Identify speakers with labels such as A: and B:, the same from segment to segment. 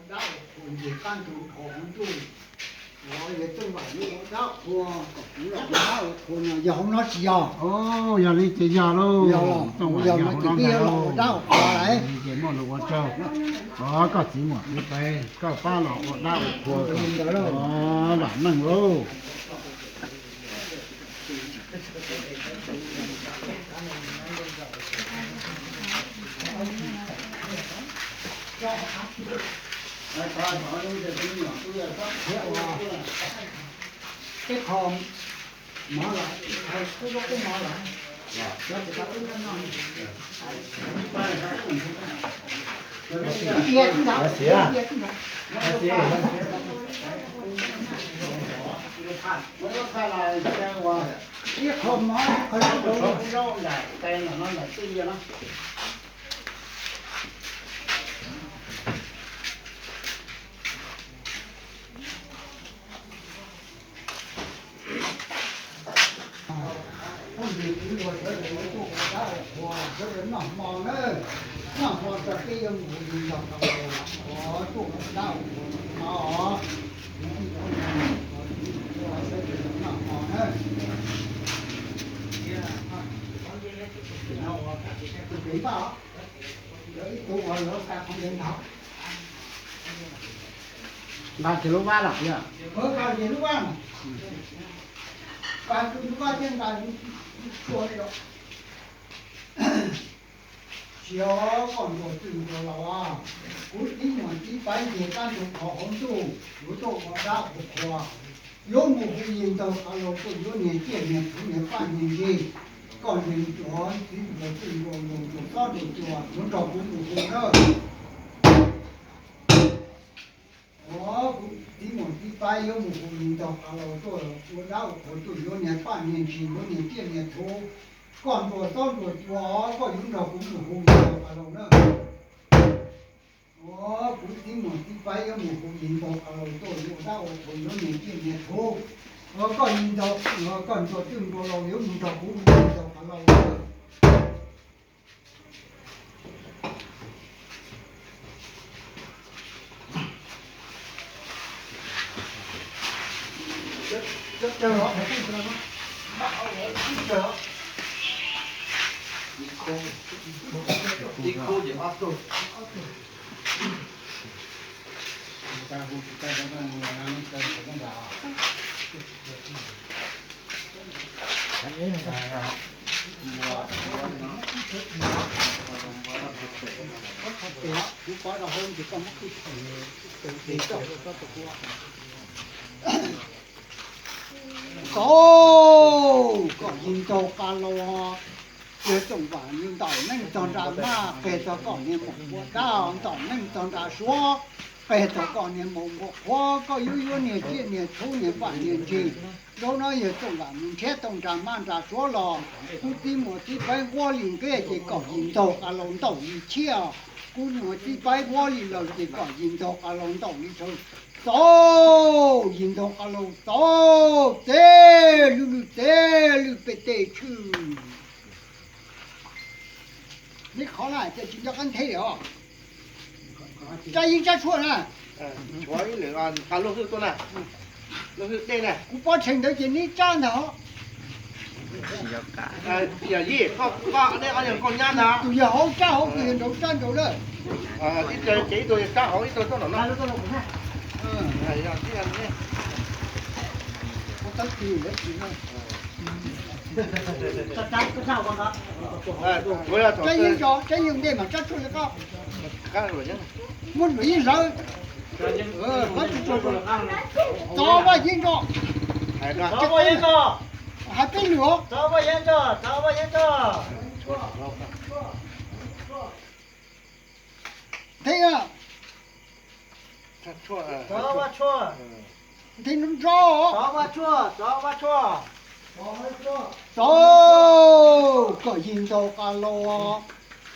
A: đạo của gì can thủ thổ tu rồi để tôi bảo như đạo của cũng là đạo của nhà giàu nó chỉ giàu
B: giờ đi chơi giờ luôn
A: giàu nó chỉ kia là đạo của đấy
B: cái món đồ quan trọng đó có chỉ một cái tay có ba lọ của đạo của đó là năng luôn
A: cái hòm mở lại cái gốc cái mở lại rồi thì ta cứ nói cái hòm mở cái đâu lại tay là nó lại tinh cho nó nằm mòn đấy nằm mòn cái kia ngủ dọc có chỗ đau nó nằm mòn đấy cái bảo đấy tôi gọi nó ta không đến học
B: ba kilo ba lọ nhá
A: bao nhiêu lúc ăn ba lúc ăn trên bàn chuột đấy chiều còn một từ của lão à cú tí một tí bánh gì can thuộc họ không tu yếu tố của đạo của khoa yếu một cái nhìn đầu cả lỗ của yếu年纪年初年半年纪còn những chỗ tí một từ của một sao được chùa nó trồng cũng đủ đó đó tí một tí bánh yếu một cái nhìn đầu cả lỗ của đạo của tu yếu年半年纪yếu年纪年初còn của con của chó có những đầu cũng một hùng nhiều ở đầu nữa đó cũng tí một tí bay ở một hùng nhìn đầu ở đầu tôi nhiều đau của nó nhìn kia nhìn thô còn nhìn đầu còn của từng của đầu yếu nhìn đầu cũng nhìn đầu ở đầu nữa rất chờ nó phải không chờ nó bảo để chờ đi cô chỉ áp rồi ta hút ta đang làm ta không đào cái này là mua có đâu hơn thì có mất cái tiền có có nhìn tàu cá lo cái tổng bản nhưng tàu nên tàu ra mà cái tàu còn nên một bộ đào tàu nên tàu ra số cái tàu còn nên một bộ hoa có yếu yếu nhiều kia nhiều số nhiều bản nhiều gì đâu nói nhiều tổng bản mình chết tổng ra mang ra số lò cũng tìm một tí bay hoa liền cái gì còn nhìn tàu cả lồng tàu đi chia cũng một tí bay hoa liền là gì còn nhìn tàu cả lồng tàu đi thôi tàu nhìn tàu cả lồng tàu tê lư bê tê chứ你考了，这就叫俺退了。这一家错了。
C: 错一零啊，他落去多呢，落去对呢。
A: 我把钱都给你占了。
C: giờ gì có đây có những con nhát đó.
A: Tụi giờ hậu cá hậu tiền đâu占đâu đấy.
C: Ít chơi chỉ tôi cá hậu ít tôi tốt lắm.
A: Này
C: rồi cái anh nhé.
A: Có tất tiền đấy chị ơi. Cái sao con đó? Cái dùng đây mà chắc thôi có.
C: Cái rồi chứ.
A: Muốn bị rồi. Hết rồi. Cho bao nhiêu cho?
C: Cho bao nhiêu cho?
A: Hai cái nữa.
C: Cho bao nhiêu cho? Cho bao nhiêu cho?
A: Thế à?
C: Chua.
D: Cho ba chua.
A: Thì nó cho.
D: Cho ba chua, cho ba chua.
A: Trời, có nhìn đâu cả lo,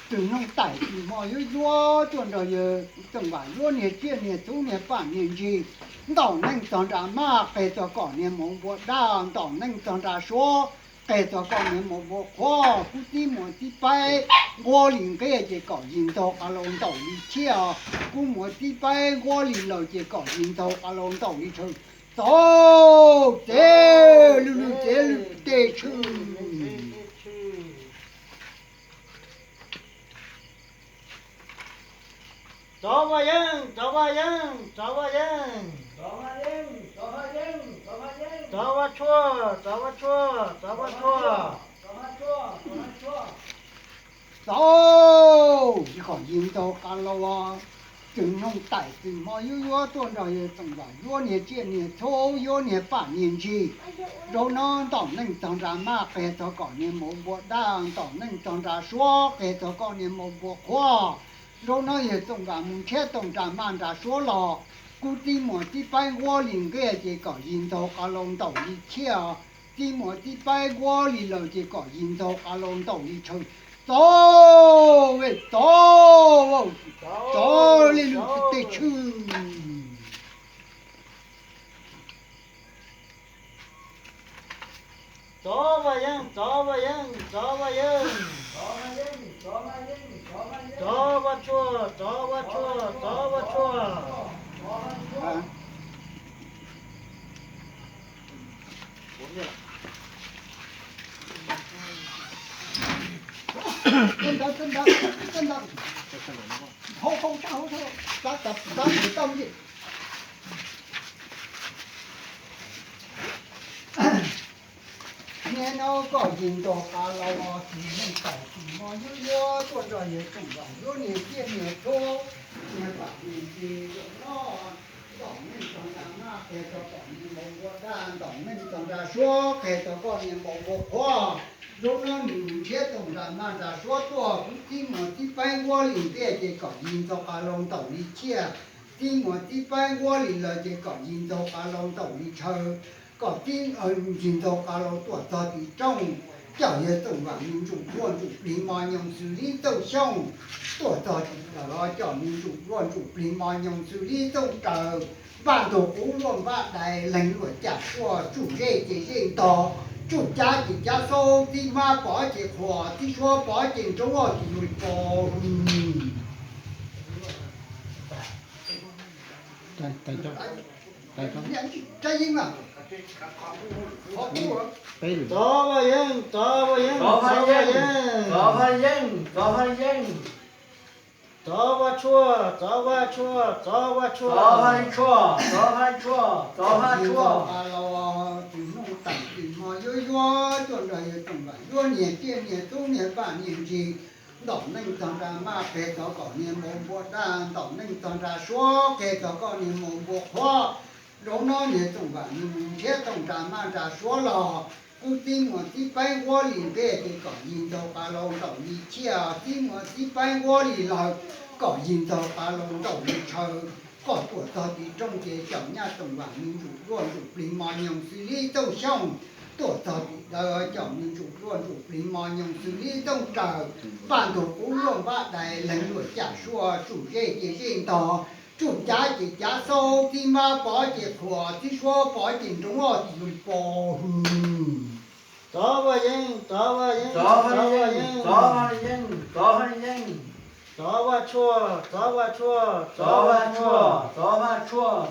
A: từ nông tải thì mọi người lo chuyện đó giờ từng bản luôn nhiệt kia nhiệt thu nhiệt bản nhiệt gì, tàu nên tàu ra mà cái cho có nhiệt mong bộ đa tàu nên tàu ra số cái cho con nên một bộ khoa cú tí một tí bay ngô liền cái gì có nhìn đầu cả lồng đầu đi chia cú một tí bay ngô liền lời gì có nhìn đầu cả lồng đầu đi chơi tổ tê lu tê chư
D: Chó ba dân, chó ba dân, chó ba dân. Chó ba chua, chó ba chua, chó ba chua.
A: tổ chỉ có nhìn đầu cả lồng chừng nông tại chừng mà yếu tuần rồi tổng là yếu nhẹ chuyện nhẹ thô yếu nhẹ bản nhìn chi rồi nó tổng nên tổng ra mà cái cho con nhẹ một bộ đang tổng nên tổng ra số cái cho con nhẹ một bộ khoa rồi nó也总ra目前总ra慢ra说了估计么这边我领个这个引导个龙道一切这么这边我领了这个引导个龙道一车走喂走走lên cái chư
D: Chó ba dân, chó ba dân, chó ba dân. Chó ba chua, chó ba chua, chó ba chua.
A: Chân đó không sao ta tập ta phải tâm gì nghe nó có nhìn đồ cá lâu thì mình phải thì mà như tuần rồi như tuần rồi như nhiều kia nhiều thô như bạn thì nó tổng mình tổng ra mà kể cho tổng mình một bộ đàn tổng mình tổng ra số kể cho con mình một bộ khoa lúc nó mình chết tổng ra mà ra số to cũng chỉ mà chỉ bay qua liền cái gì có nhìn cho cá lồng tổng đi chia chỉ mà chỉ bay qua liền là chỉ có nhìn cho cá lồng tổng đi chơi có tin ở nhìn đầu cá lô tuổi ta thì trong chả є tổng và民主乱主林马用xử lý斗xong tuổi ta thì là lo cho民主乱主林马用xử lý斗trời bản đồ cũ luôn bạn này lãnh luật trả của chủ rể chỉ riêng to chủ cha chỉ cha sâu thì mà bỏ chỉ khỏa thì xóa bỏ chỉ trong họ thì người có
B: tay cho
A: trái gì mà
B: tay được
D: Chó ba dân, chó ba dân, chó ba dân. Chó ba chua, chó ba chua, chó ba chua.
A: à lo thì nó tặng thì mà yo tuần rồi tuần rồi yo nhẹ kia nhẹ tu nhẹ bản nhẹ gì tổng nên toàn ra mà kể cho con nhẹ một bộ đàn tổng nên toàn ra số kể cho con nhẹ một bộ khoa rồi nó nhẹ tổng và nhẹ thế tổng ra mà ra số lò cú tin mà tí bay qua liền cái thì có nhìn đầu cá lồng tổng đi chia tin mà tí bay qua liền là có nhìn đầu cá lồng tổng đi chơi có tuổi thọ thì trong chế chồng nhà tổng và民主乱主林马用xử lý斗xong tuổi thọ thì đời chồng民主乱主林马用xử lý斗trời bản đồ cũ luôn bác đại lãnh luật trả xua chủ rể chỉ riêng tỏ chủ giá chỉ giá sâu thì mà bỏ chỉ khỏa thì xua bỏ chỉ trong họ thì người bỏ
D: Chó ba dân, chó ba dân, chó ba dân. Chó ba chua, chó ba chua,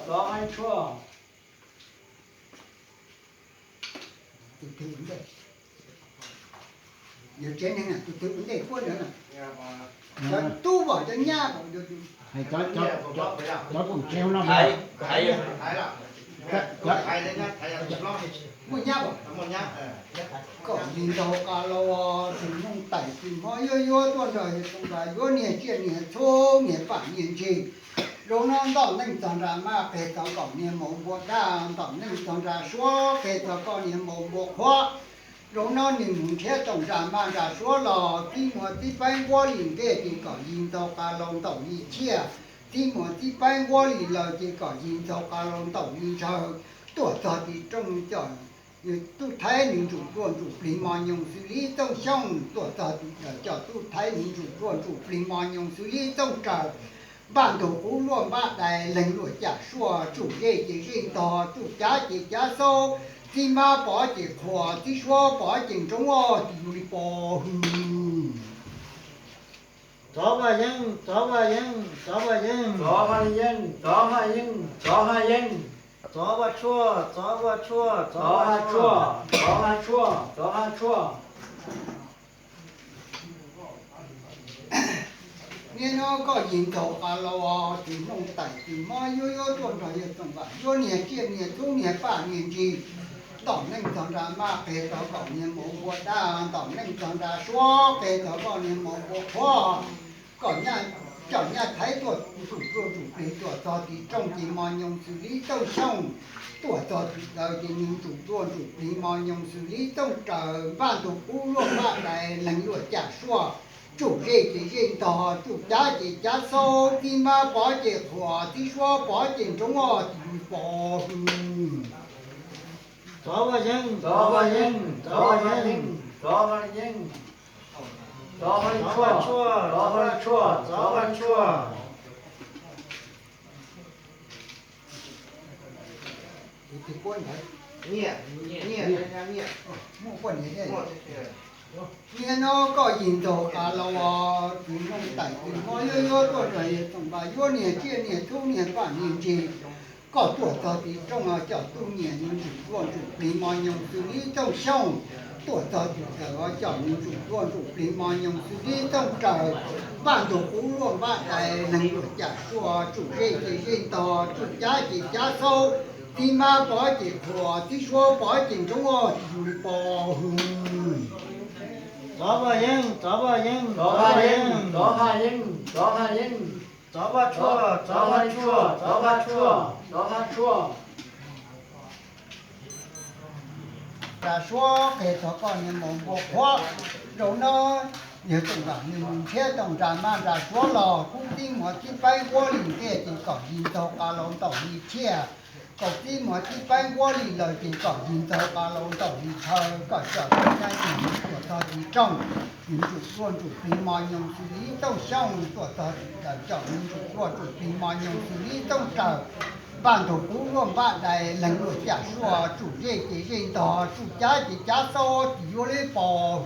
D: chó ba chua.
A: tôi thấy vấn đề giờ trên này nè tôi thấy vấn đề quân nữa nè tu bỏ cho nhà bỏ được
B: hay cho cũng treo nó
C: Thầy
B: vào
C: là thầy đấy nhá, thầy là chụp lo
A: một nhà bỏ
C: một nhá.
A: có nhìn đầu cá lô thì nông tẩy thì mọi yo tuần rồi tuần rồi yo nhẹ chuyện nhẹ thô nhẹ bản nhìn gì rồi nó tổng nên toàn ra mà kể cho con nhẹ một bộ đàn tổng nên toàn ra số kể cho con nhẹ một bộ khoa rồi nó nhìn thế tổng ra mà ra số lò khi mà tí bay qua liền cái thì có nhìn đầu cá lô tổng đi chia khi mà tí bay qua liền là chỉ có nhìn đầu cá lô tổng đi chơi tuổi thọ thì trong trời tôi thấy民主乱主林马用xử lý斗xong tuổi thọ thì cho tôi thấy民主乱主林马用xử lý斗trời bản đồ cũ luôn bác đại lãnh luật trả xua chủ rể chỉ riêng tỏ chủ giá chỉ giá sâu ที่มาป๋อจีขวาที่ชัวป๋อจิงจงอ้อที่อยู่ในปอหือ
D: chó và dân chó và dân chó và dân
E: chó hai dân chó hai dân chó hai dân
D: chó và chua chó và chua
E: chó hai chua chó hai chua chó hai chua
A: nên nó có nhìn đầu cả lò thì nông tẩy thì mà yo yo tuần rồi yo tuần vậy yo niên kia niên thu niên ba niên gì tổng nên chọn ra mà kể cho cậu niên một bộ đa tổng nên chọn ra số kể cho cậu niên một bộ khoa còn nhà chọn nhà thấy tuổi chủ kỹ tuổi cho thì trong thì mà nhung xử lý tông xong tuổi cho thì đời thì những chủ kỹ mà nhung xử lý tông trời ban tổ cũ luôn bạn này lần lượt trả xua chủ gì thì riêng tỏ chủ giá thì giá sâu khi mà bỏ chỉ khỏa thì xóa bỏ tiền trong ngõ thì bỏ
D: chó và dân
E: chó hai dân chó hai dân chó hai dân chó hai chua chó hai chua chó hai chua
A: thì quân đấy
C: nhẹ nhẹ nhẹ
A: mua quân đấy nghe nó có nhìn đồ cả lò thì nông tẩy thì nó yo yo rồi tổng bà yo niên kia niên thu niên ba niên gì có tuổi thọ thì trong là chợ tu niên những chủ lý mà nhung xử lý trong sông tuổi thọ thì ở chợ những chủ lý mà nhung xử lý trong trời ban tổ cũ luôn ban này năng lượng trả xua chủ gì thì riêng tỏ chủ giá thì giá sâu thì mà bỏ chỉ của thì xua bỏ tiền trong ngõ thì bỏ
D: chó và dân chó và dân
E: chó hai dân chó hai dân chó hai dân
D: chó và chua
E: chó hai chua chó hai chua chó hai chua
A: là số kể cho con những một bộ khoa rồi nó nhiều từng là những xe tổng trà mà là số lò cũng tin một chiếc bay qua liền kia thì có nhìn tàu cả lồng tàu đi chia có tin một chiếc bay qua liền lời thì có nhìn tàu cả lồng tàu đi thờ có trở thành cái gì của tàu đi trong những chủ phí mà nhung xử lý tàu xong của tàu là chọn những chủ phí mà nhung xử lý tàu trời ban tổ cũ luôn bạn này lần lượt trả xua chủ gì chỉ riêng tỏ chủ giá chỉ giá sâu thì vô lấy bò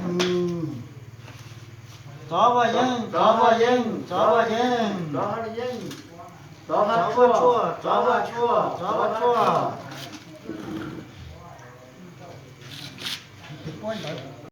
D: chó và dân chó và dân chó và dân
E: chó hai dân chó
D: chó
E: hai
D: và
E: chua
D: chua
E: chó hai chua
D: chó và chua
A: thì quân đấy